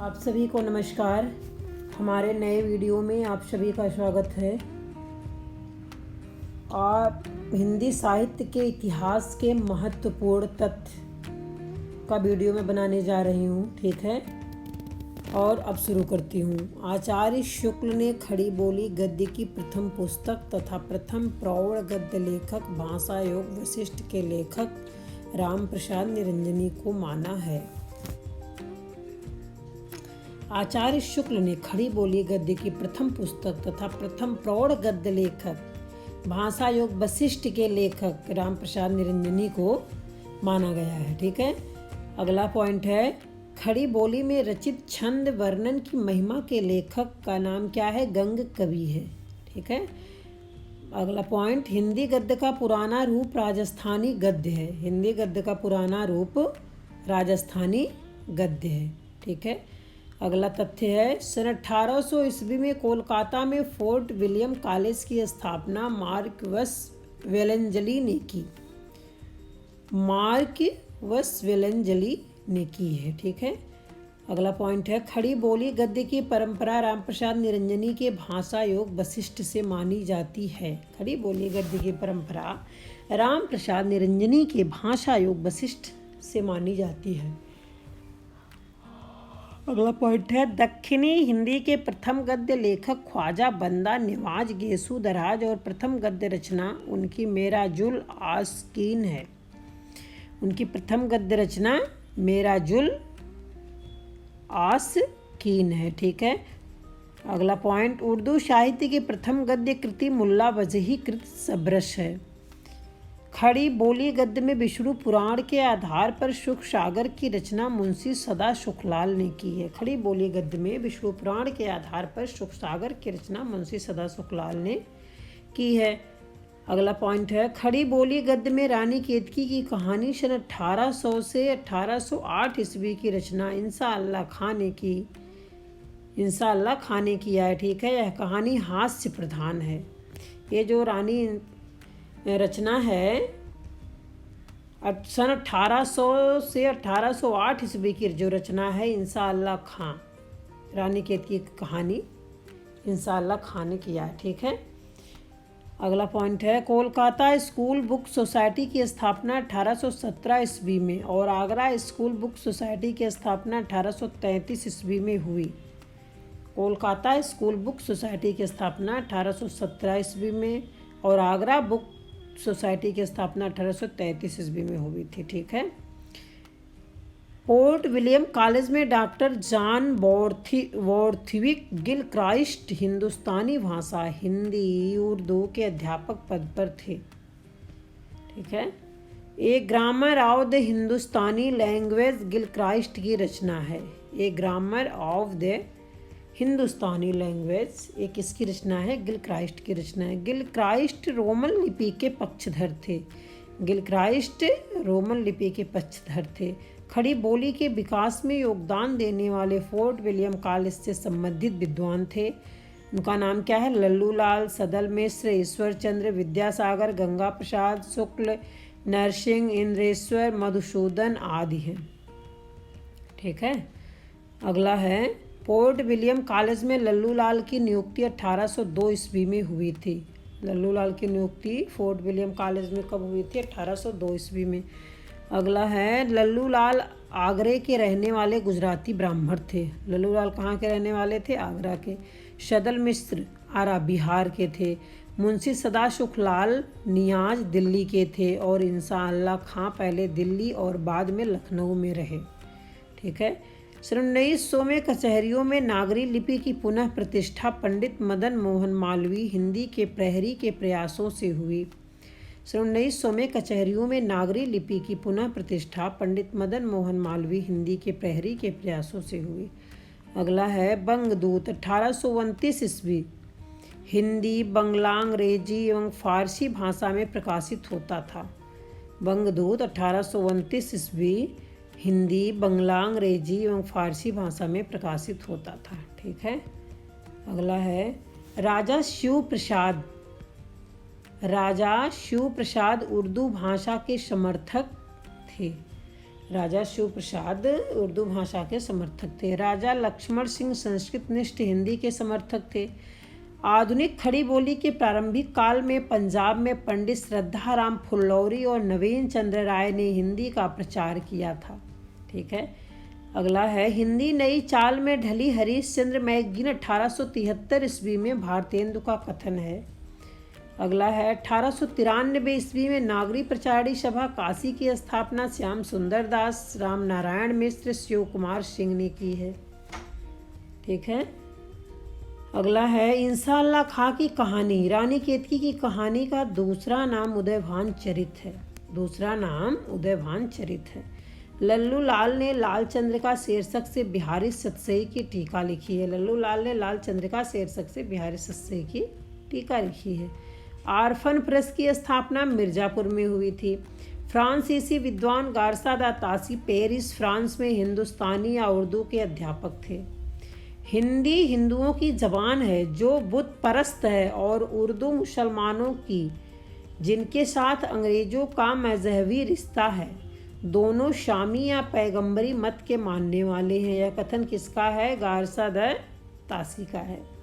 आप सभी को नमस्कार। हमारे नए वीडियो में आप सभी का स्वागत है। आप हिंदी साहित्य के इतिहास के महत्वपूर्ण तथ्य का वीडियो में बनाने जा रही हूँ, ठीक है। और अब शुरू करती हूँ। आचार्य शुक्ल ने खड़ी बोली गद्य की प्रथम पुस्तक तथा प्रथम प्रौढ़ गद्य लेखक भाषा योग वशिष्ठ के लेखक राम प्रसाद निरंजनी को माना है। आचार्य शुक्ल ने खड़ी बोली गद्य की प्रथम पुस्तक तथा प्रथम प्रौढ़ गद्य लेखक भाषा योग वशिष्ठ के लेखक राम प्रसाद निरंजनी को माना गया है, ठीक है। अगला पॉइंट है, खड़ी बोली में रचित छंद वर्णन की महिमा के लेखक का नाम क्या है? गंग कवि है, ठीक है। अगला पॉइंट, हिंदी गद्य का पुराना रूप राजस्थानी गद्य है। हिंदी गद्य का पुराना रूप राजस्थानी गद्य है, ठीक है। अगला तथ्य है, सन 1800 ईस्वी में कोलकाता में फोर्ट विलियम कॉलेज की स्थापना मार्क्वस वेलेंजली ने की। मार्क्वस वेलेंजली ने की है, ठीक है। अगला पॉइंट है, खड़ी बोली गद्य की परंपरा रामप्रसाद निरंजनी के भाषा योग वशिष्ठ से मानी जाती है। खड़ी बोली गद्य की परंपरा रामप्रसाद निरंजनी के भाषा योग वशिष्ठ से मानी जाती है। अगला पॉइंट है, दक्षिणी हिंदी के प्रथम गद्य लेखक ख्वाजा बंदा निवाज गेसु दराज और प्रथम गद्य रचना उनकी मेराजुल आस्कीन है। उनकी प्रथम गद्य रचना मेराजुल आस्कीन है, ठीक है। अगला पॉइंट, उर्दू साहित्य की प्रथम गद्य कृति मुल्ला वजही कृत सबरस है। खड़ी बोली गद्य में विष्णु पुराण के आधार पर सुख सागर की रचना मुंशी सदा सुखलाल ने की है। खड़ी बोली गद्य में विष्णु पुराण के आधार पर सुख सागर की रचना मुंशी सदा सुखलाल ने की है। अगला पॉइंट है, खड़ी बोली गद्य में रानी केतकी की कहानी सन 1800 से 1808 ईस्वी की रचना इंसा अल्लाह खां ने किया है, ठीक है। यह कहानी हास्य प्रधान है। ये जो रानी रचना है सन 1800 से 1808 ईस्वी की जो रचना है इंसा अल्लाह खां, रानी केतकी की कहानी इंसा अल्लाह खां ने किया है, ठीक है। अगला पॉइंट है, कोलकाता स्कूल बुक सोसाइटी की स्थापना 1817 ईस्वी में और आगरा स्कूल बुक सोसाइटी की स्थापना 1833 ईस्वी में हुई। कोलकाता स्कूल बुक सोसाइटी की स्थापना 1817 ईस्वी में और आगरा बुक सोसाइटी की स्थापना 1833 ईस्वी में हुई थी, ठीक है। फोर्ट विलियम कॉलेज में डॉक्टर जॉन वॉर्थविक गिलक्राइस्ट हिंदुस्तानी भाषा हिंदी उर्दू के अध्यापक पद पर थे, ठीक है। एक grammar of the Hindustani language Gilchrist की रचना है। एक grammar of the Hindustani language एक इसकी रचना है, गिलक्राइस्ट की रचना है। गिलक्राइस्ट रोमन लिपि के पक्षधर थे। गिलक्राइस्ट रोमन लिपि के पक्षधर थे। खड़ी बोली के विकास में योगदान देने वाले फोर्ट विलियम कॉलेज से संबंधित विद्वान थे। उनका नाम क्या है? लल्लू लाल, सदल मिश्र, ईश्वर चंद्र विद्यासागर, गंगा प्रसाद शुक्ल, नरसिंह, इंद्रेश्वर, मधुसूदन आदि हैं, ठीक है। अगला है, फोर्ट विलियम कॉलेज में लल्लू लाल की नियुक्ति 1802 ईस्वी में हुई थी। लल्लू लाल की नियुक्ति फोर्ट विलियम कॉलेज में कब हुई थी? 1802 ईस्वी में। अगला है, लल्लू लाल आगरे के रहने वाले गुजराती ब्राह्मण थे। लल्लू लाल कहाँ के रहने वाले थे? आगरा के। सदल मिश्र आरा बिहार के थे। मुंशी सदा सुखलाल नियाज दिल्ली के थे और इंसा अल्लाह खां पहले दिल्ली और बाद में लखनऊ में रहे, ठीक है। सन 1900 में कचहरियों में नागरी लिपि की पुनः प्रतिष्ठा पंडित मदन मोहन मालवीय हिंदी के प्रहरी के प्रयासों से हुई। सन 1900 में कचहरियों में नागरी लिपि की पुनः प्रतिष्ठा पंडित मदन मोहन मालवीय हिंदी के प्रहरी के प्रयासों से हुई। अगला है, बंगदूत 1829 ईस्वी हिंदी, बंगला, अंग्रेजी एवं फारसी भाषा में प्रकाशित होता था। बंगदूत 1829 ईस्वी हिंदी, बंगला, अंग्रेजी एवं फारसी भाषा में प्रकाशित होता था, ठीक है। अगला है, राजा शिव प्रसाद उर्दू भाषा के समर्थक थे। राजा शिव प्रसाद उर्दू भाषा के समर्थक थे। राजा लक्ष्मण सिंह संस्कृत निष्ठ हिंदी के समर्थक थे। आधुनिक खड़ी बोली के प्रारंभिक काल में पंजाब में पंडित श्रद्धाराम फुल्लौरी और नवीन चंद्र राय ने हिंदी का प्रचार किया था। ठीक है, अगला है हिंदी नई चाल में ढली। हरीश चंद्र मैगजीन 1873 ईस्वी में भारतेंदु का कथन है। अगला है 1893 ईस्वी में नागरी प्रचारी सभा काशी की स्थापना श्याम सुंदर दास, राम नारायण मिश्र, शिव कुमार सिंह ने की है। ठीक है, अगला है इंसाअल्लाह खां की कहानी। रानी केतकी की कहानी का दूसरा नाम उदयभान चरित है। दूसरा नाम उदयभान चरित है। लल्लू लाल ने लाल चंद्रिका शीर्षक से बिहारी सतसई की टीका लिखी है। लल्लू लाल ने लाल चंद्रिका शीर्षक से बिहारी सतसई की टीका लिखी है। आरफन प्रेस की स्थापना मिर्जापुर में हुई थी। फ्रांसीसी विद्वान गारसा दा तासी पेरिस फ्रांस में हिंदुस्तानी या उर्दू के अध्यापक थे। हिंदी हिंदुओं की जबान है जो बुत परस्त है और उर्दू मुसलमानों की, जिनके साथ अंग्रेजों का मजहबी रिश्ता है। दोनों शामी या पैगंबरी मत के मानने वाले हैं। यह कथन किसका है? गारसा दा तासी का है।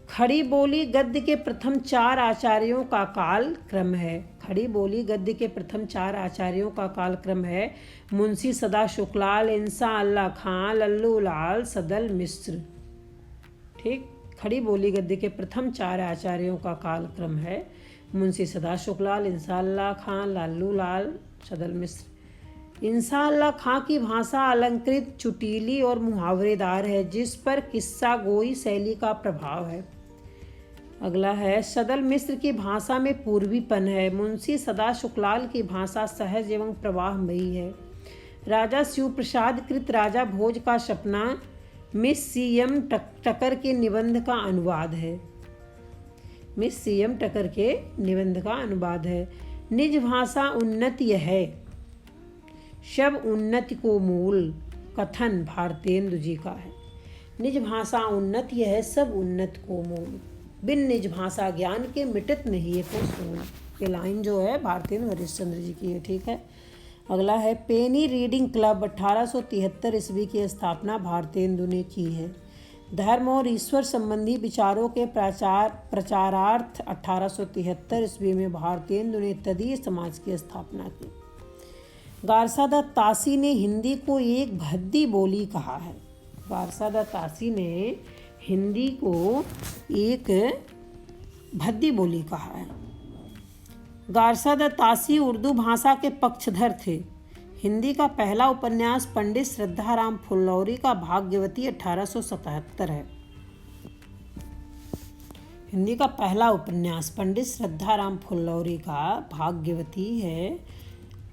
खड़ी बोली गद्य के प्रथम 4 आचार्यों का काल क्रम है। खड़ी बोली गद्य के प्रथम 4 आचार्यों का काल क्रम है। मुंशी सदा शुक्लाल, इंसाअल्लाह खां, लल्लू लाल, सदल मिश्र। ठीक, खड़ी बोली गद्य के प्रथम 4 आचार्यों का काल क्रम है। मुंशी सदा शुक्लाल, इंसाअल्लाह खां, लल्लू लाल, सदल मिश्र। इंसाअल्लाह खां की भाषा अलंकृत, चुटीली और मुहावरेदार है, जिस पर किस्सा गोई शैली का प्रभाव है। अगला है सदल मिश्र की भाषा में पूर्वीपन है। मुंशी सदा शुक्लाल की भाषा सहज एवं प्रवाहमयी है। राजा शिव प्रसाद कृत राजा भोज का सपना मिस सी.एम. टकर के निबंध का अनुवाद है। Miss CM. टकर के निबंध का अनुवाद है। निज भाषा उन्नति है, शब उन्नति को मूल, कथन भारतेंदु जी का है। निज भाषा उन्नति है, सब उन्नत को मूल, बिन निज भाषा ज्ञान के मिटत नहीं है को सूल। ये लाइन जो है भारतेंदु हरिश्चंद्र जी की है। ठीक है, अगला है पेनी रीडिंग क्लब। 1873 ईस्वी की स्थापना भारतेंदु ने की है। धर्म और ईश्वर संबंधी विचारों के प्रचारार्थ 1873 ईस्वी में भारतेंदु ने तदीय समाज की स्थापना की। गारसा दा तासी ने हिंदी को एक भद्दी बोली कहा है। गारसा दा तासी ने हिंदी को एक भद्दी बोली कहा है। गारसा दा तासी उर्दू भाषा के पक्षधर थे। हिंदी का पहला उपन्यास पंडित श्रद्धाराम फुल्लौरी का भाग्यवती 1877 है। हिंदी का पहला उपन्यास पंडित श्रद्धाराम फुल्लौरी का भाग्यवती है,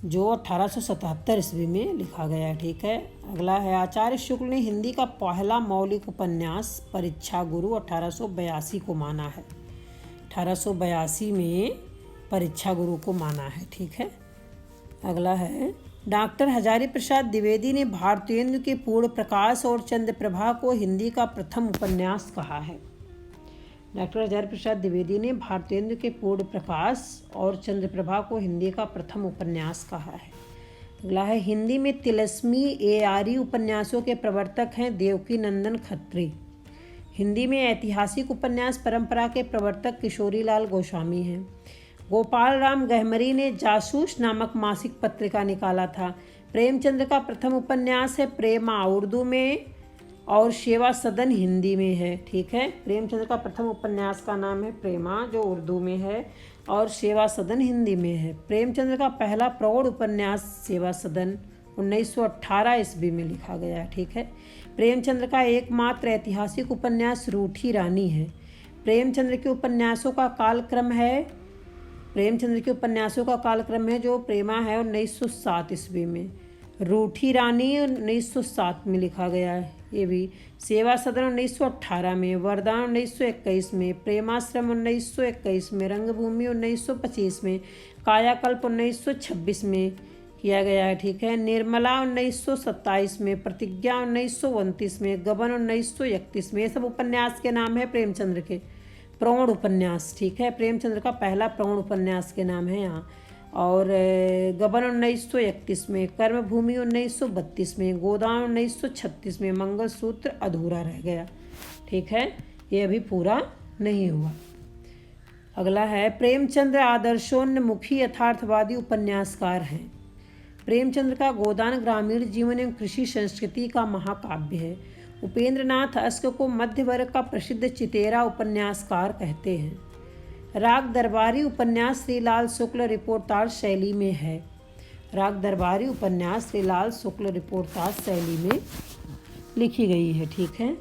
जो 1877 ईस्वी में लिखा गया है। ठीक है, अगला है आचार्य शुक्ल ने हिंदी का पहला मौलिक उपन्यास परीक्षा गुरु 1882 को माना है। 1882 में परीक्षा गुरु को माना है। ठीक है, अगला है डॉक्टर हजारी प्रसाद द्विवेदी ने भारतेंदु के पूर्ण प्रकाश और चंद्रप्रभा को हिंदी का प्रथम उपन्यास कहा है। डॉक्टर हजारी प्रसाद द्विवेदी ने भारतेंदु के पूर्ण प्रकाश और चंद्रप्रभा को हिंदी का प्रथम उपन्यास कहा है। अगला है हिंदी में तिलस्मी एआरी उपन्यासों के प्रवर्तक हैं देवकी नंदन खत्री। हिंदी में ऐतिहासिक उपन्यास परंपरा के प्रवर्तक किशोरीलाल गोस्वामी हैं। गोपाल राम गहमरी ने जासूस नामक मासिक पत्रिका निकाला था। प्रेमचंद्र का प्रथम उपन्यास है प्रेमा, उर्दू में, और सेवा सदन हिंदी में है। ठीक है, प्रेमचंद्र का प्रथम उपन्यास का नाम है प्रेमा, जो उर्दू में है, और सेवा सदन हिंदी में है। प्रेमचंद्र का पहला प्रौढ़ उपन्यास सेवा सदन 1918 ईस्वी में लिखा गया है। ठीक है, प्रेमचंद्र का एकमात्र ऐतिहासिक उपन्यास रूठी रानी है। प्रेमचंद्र के उपन्यासों का कालक्रम है जो प्रेमा है 1907 ईस्वी में, रूठी रानी 1907 में लिखा गया है। ये भी सेवा सदन 1918 में, वरदान 1921 में, प्रेमाश्रम 1921 में, रंगभूमि 1925 में, कायाकल्प 1926 में किया गया है। ठीक है, निर्मला 1927 में, प्रतिज्ञा 1929 में, गबन 1931 में। ये सब उपन्यास के नाम है प्रेमचंद्र के प्रौढ़ उपन्यास। ठीक है, प्रेमचंद्र का पहला प्रौढ़ उपन्यास के नाम है यहाँ। और गबन 1931 में, कर्मभूमि 1932 में, गोदान 1936 में, मंगलसूत्र अधूरा रह गया। ठीक है, ये अभी पूरा नहीं हुआ। अगला है प्रेमचंद्र आदर्शोन्मुखी यथार्थवादी उपन्यासकार हैं। प्रेमचंद्र का गोदान ग्रामीण जीवन एवं कृषि संस्कृति का महाकाव्य है। उपेंद्र नाथ अस्क को मध्य वर्ग का प्रसिद्ध चितेरा उपन्यासकार कहते हैं। राग दरबारी उपन्यास श्रीलाल शुक्ल रिपोर्टाज शैली में है। राग दरबारी उपन्यास श्रीलाल शुक्ल रिपोर्टाज शैली में लिखी गई है। ठीक है,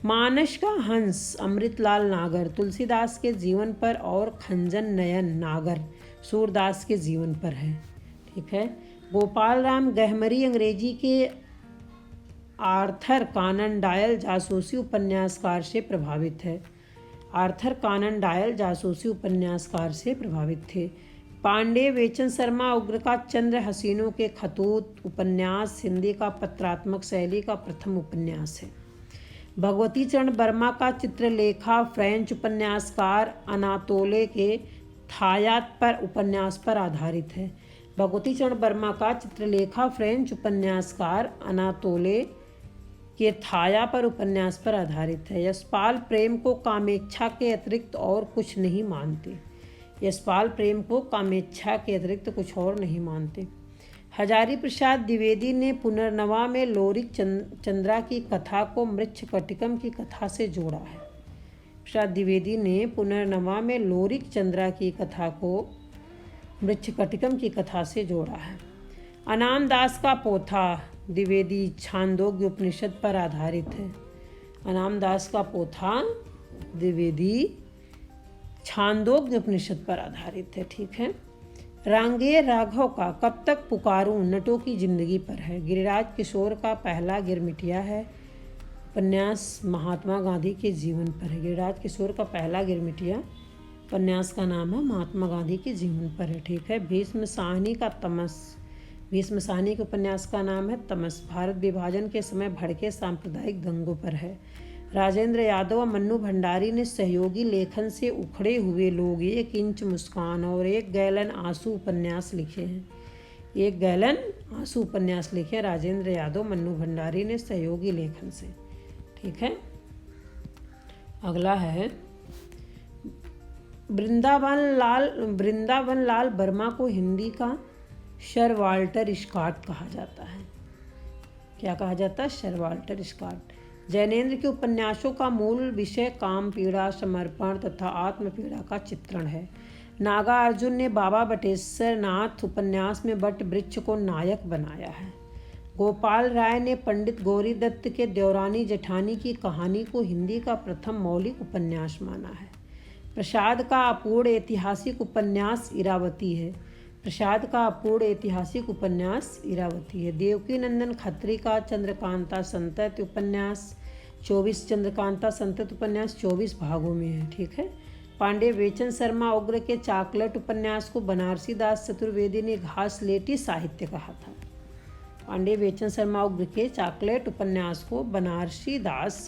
मानस का हंस अमृतलाल नागर तुलसीदास के जीवन पर और खंजन नयन नागर सूरदास के जीवन पर है। ठीक है, गोपाल राम गहमरी अंग्रेजी के आर्थर कानन डायल जासूसी उपन्यासकार से प्रभावित है। आर्थर कानन डायल जासूसी उपन्यासकार से प्रभावित थे। पांडे वेचन शर्मा उग्र का चंद्र हसीनों के खतूत उपन्यास हिंदी का पत्रात्मक शैली का प्रथम उपन्यास है। भगवती चरण वर्मा का चित्रलेखा फ्रेंच उपन्यासकार अनातोले के थायात पर उपन्यास पर आधारित है। भगवती चरण वर्मा का चित्रलेखा फ्रेंच उपन्यासकार अनातोले के थाया पर उपन्यास पर आधारित है। यशपाल प्रेम को कामेच्छा के अतिरिक्त और कुछ नहीं मानते। यशपाल प्रेम को कामेच्छा के अतिरिक्त कुछ और नहीं मानते। हजारी प्रसाद द्विवेदी ने पुनर्नवा में लोरिक चंद्रा की कथा को मृच्छकटिकम की कथा से जोड़ा है। प्रसाद द्विवेदी ने पुनर्नवा में लोरिक चंद्रा की कथा को मृच्छकटिकम की कथा से जोड़ा है। अनाम दास का पोथा द्विवेदी छांदोग्य उपनिषद पर आधारित है। अनाम दास का पोथा द्विवेदी छांदोग्य उपनिषद पर आधारित है। ठीक है, रांगेय राघव का कब तक पुकारूं नटों की जिंदगी पर है। गिरिराज किशोर का पहला गिरमिटिया है उपन्यास महात्मा गांधी के जीवन पर है। गिरिराज किशोर का पहला गिरमिटिया उपन्यास का नाम है महात्मा गांधी के जीवन पर है। ठीक है, भीष्म साहनी का तमस, भीष्म साहनी के उपन्यास का नाम है तमस, भारत विभाजन के समय भड़के सांप्रदायिक दंगों पर है। राजेंद्र यादव और मन्नू भंडारी ने सहयोगी लेखन से उखड़े हुए लोग, एक इंच मुस्कान और एक गैलन आंसू उपन्यास लिखे हैं। एक गैलन आंसू उपन्यास लिखे राजेंद्र यादव मन्नू भंडारी ने सहयोगी लेखन से। ठीक है, अगला है वृंदावन लाल वर्मा को हिंदी का सर वाल्टर स्कॉट कहा जाता है। क्या कहा जाता है? Sir Walter Scott. जैनेन्द्र के उपन्यासों का मूल विषय काम पीड़ा, समर्पण तथा आत्म पीड़ा का चित्रण है। नागा अर्जुन ने बाबा बटेश्वर नाथ उपन्यास में बट वृक्ष को नायक बनाया है। गोपाल राय ने पंडित गौरी दत्त के देवरानी जेठानी की कहानी को हिंदी का प्रथम मौलिक उपन्यास माना है। प्रसाद का अपूर्ण ऐतिहासिक उपन्यास इरावती है। प्रसाद का अपूर्ण ऐतिहासिक उपन्यास इरावती है। देवकी नंदन खत्री का चंद्रकांता संतत उपन्यास 24 भागों में है। ठीक है, पांडे वेचन शर्मा उग्र के चाकलेट उपन्यास को बनारसी दास चतुर्वेदी ने घासलेटी साहित्य कहा था। पांडे वेचन शर्मा उग्र के चाकलेट उपन्यास को बनारसी दास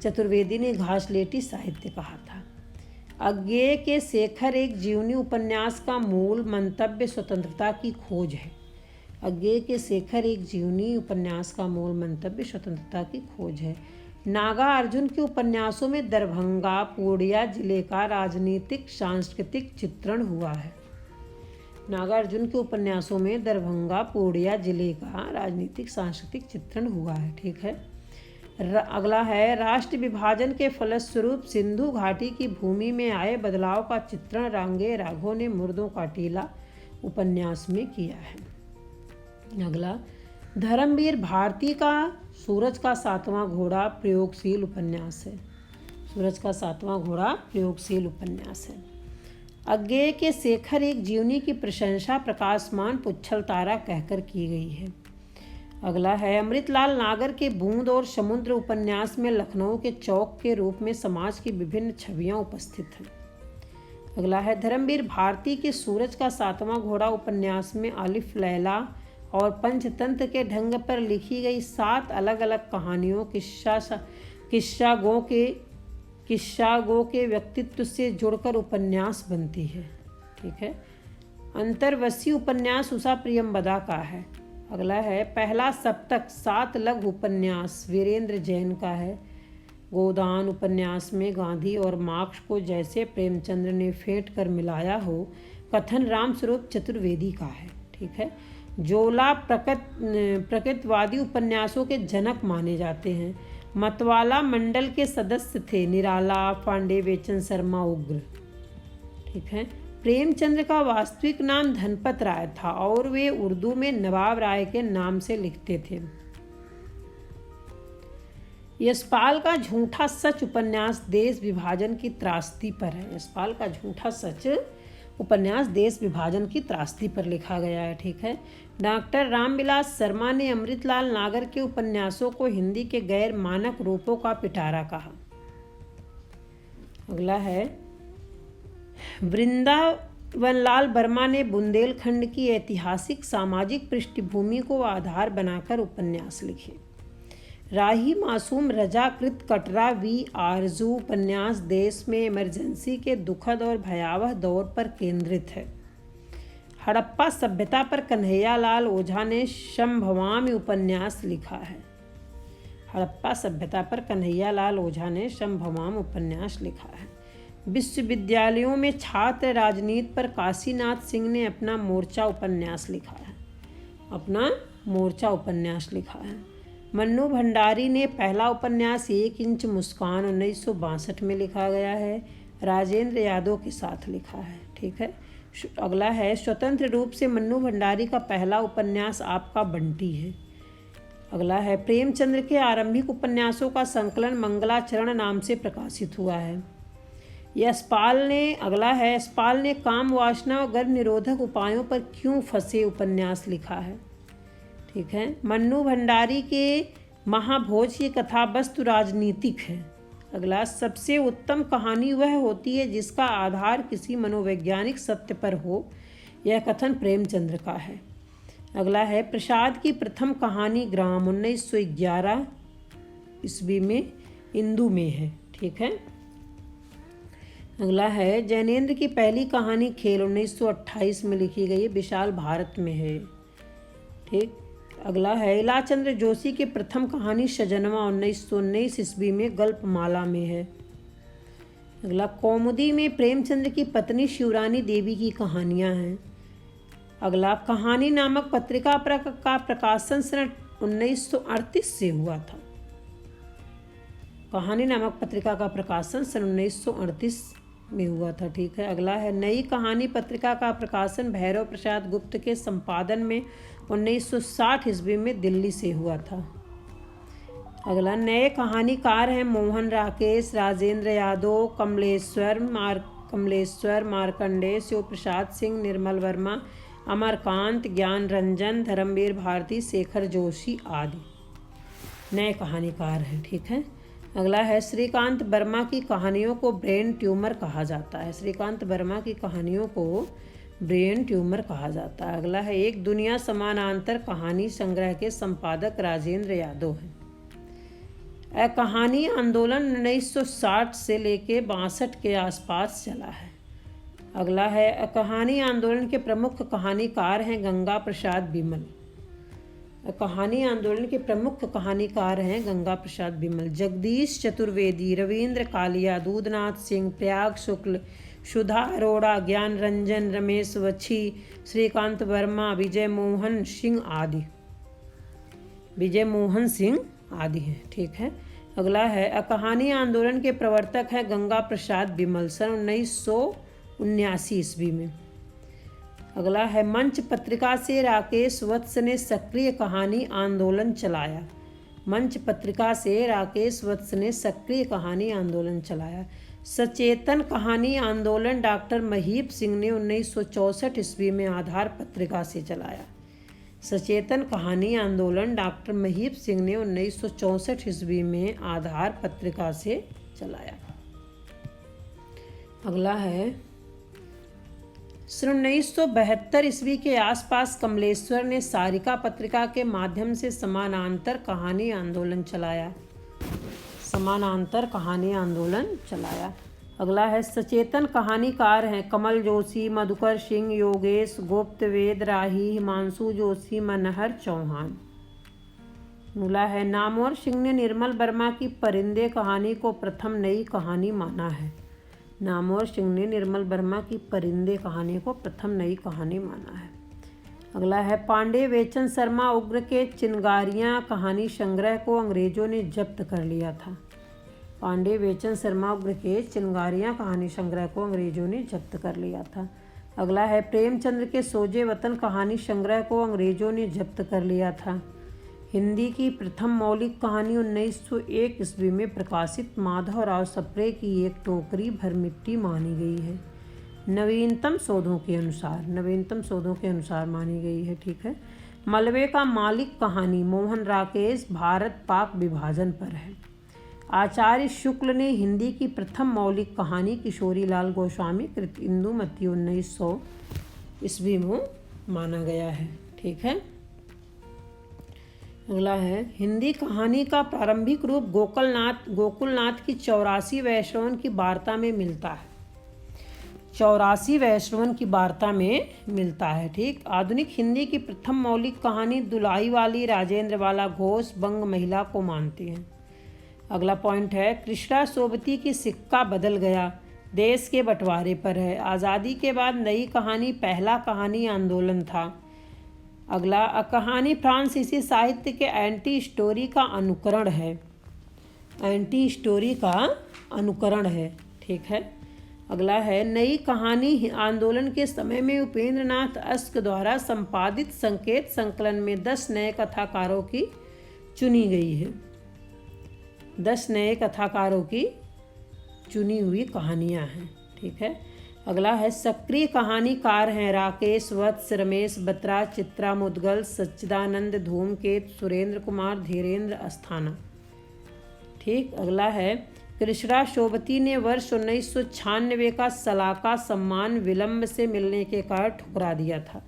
चतुर्वेदी ने घासलेटी साहित्य कहा था। अज्ञेय के शेखर एक जीवनी उपन्यास का मूल मंतव्य स्वतंत्रता की खोज है। अज्ञेय के शेखर एक जीवनी उपन्यास का मूल मंतव्य स्वतंत्रता की खोज है। नागा अर्जुन के उपन्यासों में दरभंगा पूर्णिया जिले का राजनीतिक सांस्कृतिक चित्रण हुआ है। नागार्जुन के उपन्यासों में दरभंगा पूर्णिया जिले का राजनीतिक सांस्कृतिक चित्रण हुआ है। ठीक है, अगला है राष्ट्र विभाजन के फलस्वरूप सिंधु घाटी की भूमि में आए बदलाव का चित्रण रांगे राघव ने मुर्दों का टीला उपन्यास में किया है। अगला धर्मवीर भारती का सूरज का सातवां घोड़ा प्रयोगशील उपन्यास है। सूरज का सातवां घोड़ा प्रयोगशील उपन्यास है। अज्ञेय के शेखर एक जीवनी की प्रशंसा प्रकाशमान पुच्छल तारा कहकर की गई है। अगला है अमृतलाल नागर के बूंद और समुद्र उपन्यास में लखनऊ के चौक के रूप में समाज की विभिन्न छवियां उपस्थित हैं। अगला है धर्मवीर भारती के सूरज का सातवां घोड़ा उपन्यास में अलिफ लैला और पंचतंत्र के ढंग पर लिखी गई 7 अलग अलग कहानियों किस्सा गो के व्यक्तित्व से जुड़कर उपन्यास बनती है। ठीक है, अंतर्वशी उपन्यास उषा प्रियंवदा का है। अगला है पहला सप्तक 7 लघु उपन्यास वीरेंद्र जैन का है। गोदान उपन्यास में गांधी और मार्क्स को जैसे प्रेमचंद्र ने फेंट कर मिलाया हो, कथन रामस्वरूप चतुर्वेदी का है। ठीक है। जोला प्रकृतवादी उपन्यासों के जनक माने जाते हैं। मतवाला मंडल के सदस्य थे निराला, पांडे, बेचन शर्मा, उग्र। ठीक है। प्रेमचंद्र का वास्तविक नाम धनपत राय था और वे उर्दू में नवाब राय के नाम से लिखते थे। यशपाल का झूठा सच उपन्यास देश विभाजन की त्रासदी पर है। यशपाल का झूठा सच उपन्यास देश विभाजन की त्रासदी पर लिखा गया है। ठीक है। डॉक्टर रामविलास शर्मा ने अमृतलाल नागर के उपन्यासों को हिंदी के गैर मानक रूपों का पिटारा कहा। अगला है वृंदावनलाल वर्मा ने बुंदेलखंड की ऐतिहासिक सामाजिक पृष्ठभूमि को आधार बनाकर उपन्यास लिखे। राही मासूम रजाकृत कटरा वी आरजू उपन्यास देश में इमरजेंसी के दुखद और भयावह दौर पर केंद्रित है। हड़प्पा सभ्यता पर कन्हैयालाल ओझा ने शंभवामी उपन्यास लिखा है। हड़प्पा सभ्यता पर कन्हैयालाल ओझा ने शंभवाम उपन्यास लिखा है। विश्वविद्यालयों में छात्र राजनीति पर काशीनाथ सिंह ने अपना मोर्चा उपन्यास लिखा है। अपना मोर्चा उपन्यास लिखा है। मन्नू भंडारी ने पहला उपन्यास 1 इंच मुस्कान 1962 में लिखा गया है। राजेंद्र यादव के साथ लिखा है। ठीक है। अगला है स्वतंत्र रूप से मन्नू भंडारी का पहला उपन्यास आपका बंटी है। अगला है प्रेमचंद्र के आरंभिक उपन्यासों का संकलन मंगलाचरण नाम से प्रकाशित हुआ है। यशपाल ने काम वासना और गर्भ निरोधक उपायों पर क्यों फंसे उपन्यास लिखा है। ठीक है। मन्नू भंडारी के महाभोज की कथा वस्तु राजनीतिक है। अगला सबसे उत्तम कहानी वह होती है जिसका आधार किसी मनोवैज्ञानिक सत्य पर हो, यह कथन प्रेमचंद्र का है। अगला है प्रसाद की प्रथम कहानी ग्राम 1911 ईस्वी में इंदू में है। ठीक है। अगला है जैनेन्द्र की पहली कहानी खेल 1928 में लिखी गई है, विशाल भारत में है। ठीक। अगला है इलाचंद्र जोशी की प्रथम कहानी सजनवा 1919 ईस्वी में गल्पमाला में है। अगला कौमुदी में प्रेमचंद्र की पत्नी शिवरानी देवी की कहानियां हैं। अगला कहानी नामक पत्रिका का प्रकाशन सन 1938 से हुआ था। कहानी नामक पत्रिका का प्रकाशन सन 1938 में हुआ था। ठीक है। अगला है नई कहानी पत्रिका का प्रकाशन भैरव प्रसाद गुप्त के संपादन में 1960 ईस्वी में दिल्ली से हुआ था। अगला नए कहानीकार हैं मोहन राकेश, राजेंद्र यादव, कमलेश्वर मार्कंडेय, शिव प्रसाद सिंह, निर्मल वर्मा, अमरकांत, ज्ञान रंजन, धर्मवीर भारती, शेखर जोशी आदि नए कहानीकार हैं। ठीक है। अगला है श्रीकांत वर्मा की कहानियों को ब्रेन ट्यूमर कहा जाता है। श्रीकांत वर्मा की कहानियों को ब्रेन ट्यूमर कहा जाता है। अगला है एक दुनिया समानांतर कहानी संग्रह के संपादक राजेंद्र यादव हैं। कहानी आंदोलन 1960 से लेकर 62 के आसपास चला है। अगला है कहानी आंदोलन के प्रमुख कहानीकार हैं गंगा प्रसाद बिमल। कहानी आंदोलन के प्रमुख कहानीकार हैं गंगा प्रसाद बिमल, जगदीश चतुर्वेदी, रविंद्र कालिया, दूधनाथ सिंह, प्रयाग शुक्ल, सुधा अरोड़ा, ज्ञान रंजन, रमेश वच्छी, श्रीकांत वर्मा, विजय मोहन सिंह आदि हैं। ठीक है। अगला है कहानी आंदोलन के प्रवर्तक है गंगा प्रसाद बिमल, सन 1979 ईस्वी में। अगला है मंच पत्रिका से राकेश वत्स ने सक्रिय कहानी आंदोलन चलाया। मंच पत्रिका से राकेश वत्स ने सक्रिय कहानी आंदोलन चलाया। सचेतन कहानी आंदोलन डॉक्टर महीप सिंह ने 1964 ईस्वी में आधार पत्रिका से चलाया। सचेतन कहानी आंदोलन डॉक्टर महीप सिंह ने 1964 ईस्वी में आधार पत्रिका से चलाया। अगला है सन 1972 ईस्वी के आसपास कमलेश्वर ने सारिका पत्रिका के माध्यम से समानांतर कहानी आंदोलन चलाया। अगला है सचेतन कहानीकार हैं कमल जोशी, मधुकर सिंह, योगेश गुप्त, वेद राही, हिमांशु जोशी, मनहर चौहान। अगला है नामवर सिंह ने निर्मल वर्मा की परिंदे कहानी को प्रथम नई कहानी माना है। नामवर सिंह ने निर्मल वर्मा की परिंदे कहानी को प्रथम नई कहानी माना है। अगला है पांडे वेचन शर्मा उग्र के चिनगारियाँ कहानी संग्रह को अंग्रेजों ने जब्त कर लिया था। पांडे वेचन शर्मा उग्र के चिनगारियाँ कहानी संग्रह को अंग्रेजों ने जब्त कर लिया था। अगला है प्रेमचंद्र के सोजे वतन कहानी संग्रह को अंग्रेजों ने जब्त कर लिया था। हिंदी की प्रथम मौलिक कहानी 1901 ईस्वी में प्रकाशित माधवराव सप्रे की एक टोकरी भर मिट्टी मानी गई है। नवीनतम शोधों के अनुसार मानी गई है। ठीक है। मलबे का मालिक कहानी मोहन राकेश भारत पाक विभाजन पर है। आचार्य शुक्ल ने हिंदी की प्रथम मौलिक कहानी किशोरीलाल गोस्वामी कृत इंदुमती 1900 ईस्वी में माना गया है। ठीक है। अगला है हिंदी कहानी का प्रारंभिक रूप गोकुलनाथ की 84 वैष्णवन की वार्ता में मिलता है। 84 वैष्णवन की वार्ता में मिलता है। ठीक। आधुनिक हिंदी की प्रथम मौलिक कहानी दुलाई वाली राजेंद्र वाला घोष बंग महिला को मानती हैं। अगला पॉइंट है कृष्णा सोबती की सिक्का बदल गया देश के बंटवारे पर है। आज़ादी के बाद नई कहानी पहला कहानी आंदोलन था। अगला कहानी फ्रांसीसी साहित्य के एंटी स्टोरी का अनुकरण है। ठीक है। अगला है नई कहानी आंदोलन के समय में उपेंद्र नाथ अस्क द्वारा संपादित संकेत संकलन में 10 नए कथाकारों की चुनी गई है। 10 नए कथाकारों की चुनी हुई कहानियाँ हैं। ठीक है। अगला है सक्रिय कहानीकार हैं राकेश वत्स, रमेश बत्रा, चित्रा मुदगल, सच्चिदानंद, धूमकेतु, सुरेंद्र कुमार, धीरेन्द्र अस्थाना। ठीक। अगला है कृष्णा सोबती ने वर्ष 1996 का सलाका सम्मान विलंब से मिलने के कारण ठुकरा दिया था।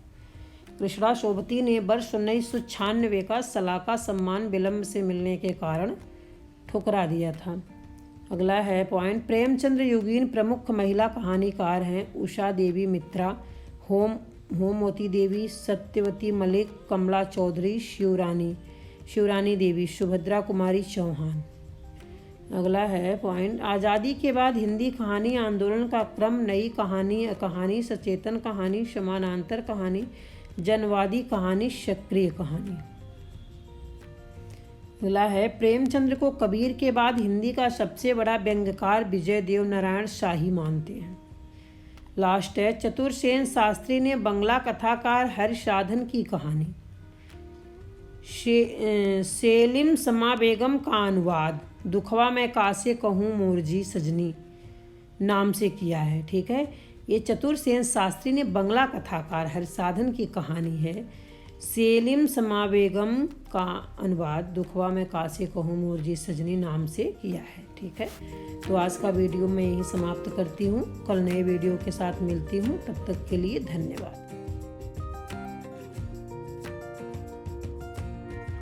कृष्णा सोबती ने वर्ष 1996 का सलाका सम्मान विलंब से मिलने के कारण ठुकरा दिया था। अगला है पॉइंट प्रेमचंद्र युगीन प्रमुख महिला कहानीकार हैं उषा देवी मित्रा, होमवती देवी, सत्यवती मलिक, कमला चौधरी, शिवरानी देवी, सुभद्रा कुमारी चौहान। अगला है पॉइंट आज़ादी के बाद हिंदी कहानी आंदोलन का क्रम नई कहानी, सचेतन कहानी, समानांतर कहानी, जनवादी कहानी, सक्रिय कहानी। अगला है प्रेमचंद्र को कबीर के बाद हिंदी का सबसे बड़ा व्यंग्यकार विजय देव नारायण शाही मानते हैं। लास्ट है चतुरसेन शास्त्री ने बंगला कथाकार हर्षसाधन की कहानी सेलिम समा बेगम का अनुवाद दुखवा मैं कासे कहूँ मोरजी सजनी नाम से किया है। ठीक है। ये चतुरसेन शास्त्री ने बंगला कथाकार हर्षसाधन की कहानी है। सेलिम समा बेगम का अनुवाद दुखवा मैं कासे कहूँ मोरजी सजनी नाम से किया है। ठीक है। तो आज का वीडियो मैं यहीं समाप्त करती हूँ। कल नए वीडियो के साथ मिलती हूँ। तब तक के लिए धन्यवाद।